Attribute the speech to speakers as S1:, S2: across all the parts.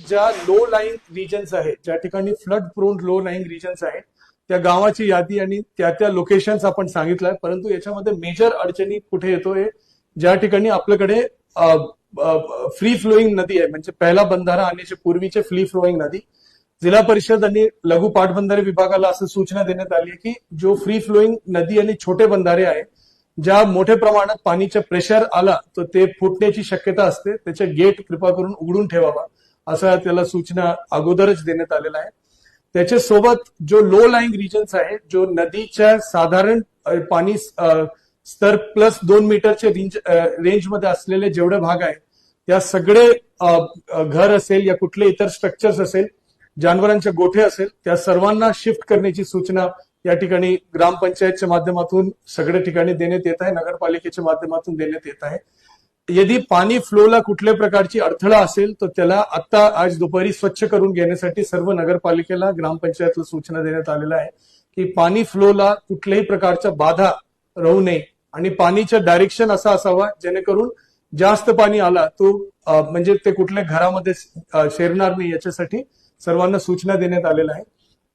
S1: ज्या low lying regions आहेत, ज्या ठिकाणी flood prone low lying regions आहेत, त्या गावाची यादी आणि त्या लोकेशन्स आपण सांगितलंय. परंतु याच्यामध्ये मेजर अडचणी कुठे येतोय, ज्या ठिकाणी आपल्याकडे फ्री फ्लोईंग नदी आहे, म्हणजे पहिला बंधारा आणि पूर्वीचे फ्री फ्लोईंग नदी. जिल्हा परिषद आणि लघु पाटबंधारे विभागाला असं सूचना देण्यात आली की जो फ्री फ्लोईंग नदी आणि छोटे बंधारे आहे, ज्या मोठ्या प्रमाणात पाणीचा प्रेशर आला तर ते फुटण्याची शक्यता असते, त्याचे गेट कृपा करून उघडून ठेवावा, असं त्याला सूचना अगोदरच देण्यात आलेला आहे. त्याच्यासोबत जो लो लाईंग रिजन्स आहे, जो नदीच्या साधारण पाणी स्तर प्लस 2 मीटरचे रेंजमध्ये असलेले जेवढे भाग आहे, त्या सगळे घर असेल या कुठले इतर स्ट्रक्चर्स असेल, जनावरांचे गोठे असेल, त्या सर्वांना शिफ्ट करण्याची सूचना या ठिकाणी ग्रामपंचायतच्या माध्यमातून सगळ्या ठिकाणी देण्यात येत आहे, नगरपालिकेच्या माध्यमातून देण्यात येत आहे. यदि पाणी फ्लोला कुठल्या प्रकारची अडथळा असेल तर त्याला आता आज दुपारी स्वच्छ करून घेण्यासाठी सर्व नगरपालिकेला ग्रामपंचायतला सूचना देण्यात आलेल्या आहे की पाणी फ्लोला कुठल्याही प्रकारच्या बाधा राहू नये आणि पाणीचं डायरेक्शन असा असावा जेणेकरून जास्त पाणी आला तो म्हणजे ते कुठल्या घरामध्ये शिरणार नाही, याच्यासाठी सर्वांना सूचना देण्यात आलेल्या आहे.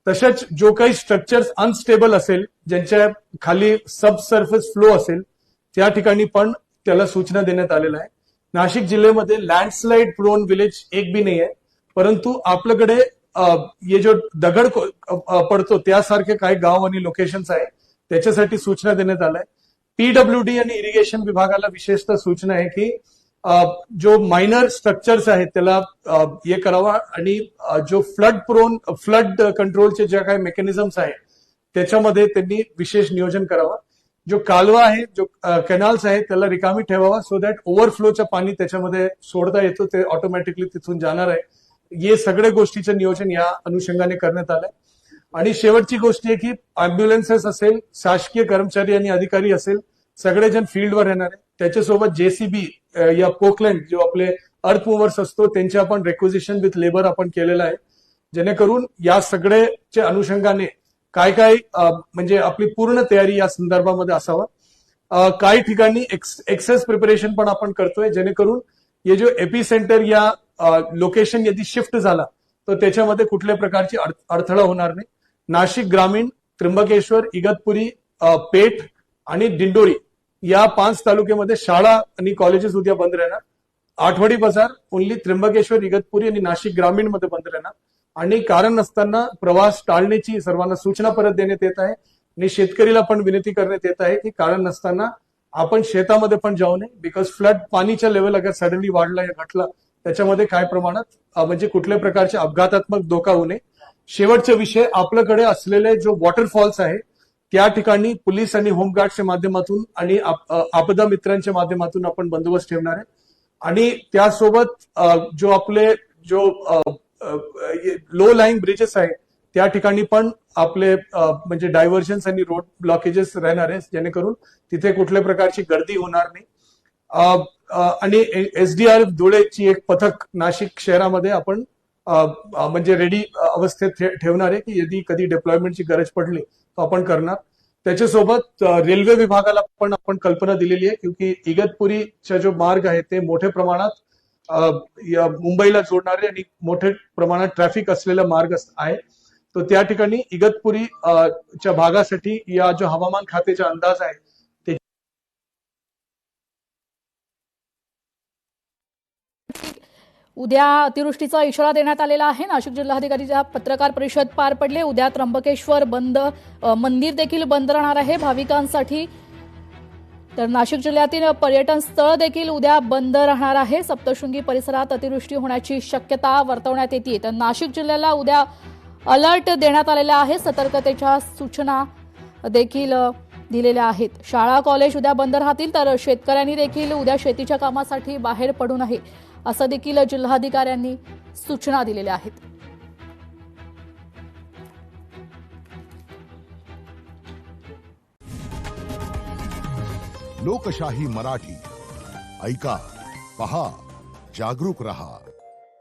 S1: तसेच जो काही स्ट्रक्चर्स अनस्टेबल असेल, ज्यांच्या खाली सबसर्फेस फ्लो असेल, त्या ठिकाणी पण त्याला सूचना देण्यात आलेल्या आहे. नाशिक जिल्ह्यामध्ये लँडस्लाइड प्रोन विलेज एक बी नाही आहे, परंतु आपल्याकडे ये जो दगड पडतो त्यासारखे काही गाव आणि लोकेशन्स आहे, त्याच्यासाठी सूचना देण्यात आल्या आहे. पीडब्ल्यूडी आणि इरिगेशन विभागाला विशेषतः सूचना आहे की जो मायनर स्ट्रक्चर्स आहेत त्याला हे करावा आणि जो फ्लड कंट्रोलचे ज्या काही मेकॅनिझम्स आहेत त्याच्यामध्ये त्यांनी विशेष नियोजन करावा. जो कालवा आहे, जो कॅनल्स आहेत, त्याला रिकामी ठेवावा सो दॅट ओव्हरफ्लोचं पाणी त्याच्यामध्ये सोडता येतो, ते ऑटोमॅटिकली तिथून जाणार आहे. हे सगळ्या गोष्टीचं नियोजन या अनुषंगाने करण्यात आलंय. आणि शेवटची गोष्ट आहे की अँब्युलन्सेस असेल, शासकीय कर्मचारी आणि अधिकारी असेल, सगळेजण फील्डवर येणार आहे. त्याच्यासोबत जेसीबी या पोकलँड जो आपले अर्थ मुव्हर्स असतो त्यांचे आपण रेक्विजिशन विथ लेबर आपण केलेलं आहे, जेणेकरून या सगळ्याच्या अनुषंगाने काय काय म्हणजे आपली पूर्ण तयारी या संदर्भामध्ये असावा. काही ठिकाणी एक्सेस प्रिपरेशन पण आपण करतोय, जेणेकरून हे जो एपी सेंटर या लोकेशन यदि शिफ्ट झाला तर त्याच्यामध्ये कुठल्या प्रकारची अडथळा होणार नाही. नाशिक ग्रामीण, त्र्यंबकेश्वर, इगतपुरी, पेठ आणि दिंडोरी या 5 तालुक्यामध्ये शाळा आणि कॉलेजेस उद्या बंद राहणार. आठवडी बाजार ओन्ली त्र्यंबकेश्वर, इगतपुरी आणि नाशिक ग्रामीण मध्ये बंद राहणार. आणि कारण नसताना प्रवास टाळण्याची सर्वांना सूचना परत देण्यात येत आहे. आणि शेतकरीला पण विनंती करण्यात येत आहे की कारण नसताना आपण शेतामध्ये पण जाऊ नये, बिकॉज फ्लड पाणीचा लेवल अगर सडनली वाढला या घटला त्याच्यामध्ये काय प्रमाणात म्हणजे कुठल्या प्रकारचे अपघातात्मक धोका होऊ नये. शेवटचा विषय, आपल्याकडे असलेले जो वॉटरफॉल्स आहे त्या ठिकाणी पोलीस आणि होमगार्डच्या माध्यमातून आणि आपदा मित्रांच्या माध्यमातून आपण बंदोबस्त ठेवणार आहे. आणि त्यासोबत जो आपले जो लो लाईंग ब्रिजेस आहेत त्या ठिकाणी पण आपले म्हणजे डायव्हर्जन्स आणि रोड ब्लॉकेजेस राहणार आहे, जेणेकरून तिथे कुठल्या प्रकारची गर्दी होणार नाही. आणि एसडीआरएफ धुळेची एक पथक नाशिक शहरामध्ये आपण म्हणजे रेडी अवस्थेत ठेवणार आहे की यदि कधी डिप्लॉयमेंटची गरज पडली तर आपण करणार. त्याच्यासोबत रेल्वे विभागाला पण आपण कल्पना दिलेली आहे, क्योंकि इगतपुरीचा जो मार्ग आहे ते मोठ्या प्रमाणात मुंबईला जोडणारे आणि मोठ्या प्रमाणात ट्रॅफिक असलेला मार्ग आहे. तो त्या ठिकाणी इगतपुरी च्या भागासाठी या जो हवामान खात्याचा अंदाज आहे ते
S2: उद्या अतिवृष्टीचा इशारा देण्यात आलेला आहे. नाशिक जिल्हाधिकारीच्या पत्रकार परिषद पार पडले. उद्या त्र्यंबकेश्वर बंद, मंदिर देखील बंद राहणार आहे भाविकांसाठी. तर नाशिक जिल्ह्यातील पर्यटन स्थळ देखील उद्या बंद राहणार आहे. सप्तशृंगी परिसरात अतिवृष्टी होण्याची शक्यता वर्तवण्यात येते. तर नाशिक जिल्ह्याला उद्या अलर्ट देण्यात आलेला आहे. सतर्कतेच्या सूचना देखील दिलेल्या आहेत. शाळा कॉलेज उद्या बंद राहतील, तर शेतकऱ्यांनी देखील उद्या शेतीच्या कामासाठी बाहेर पडू नये असं देखील जिल्हाधिकाऱ्यांनी सूचना दिलेल्या आहेत.
S3: लोकशाही मराठी ऐका, पहा, जागरूक रहा.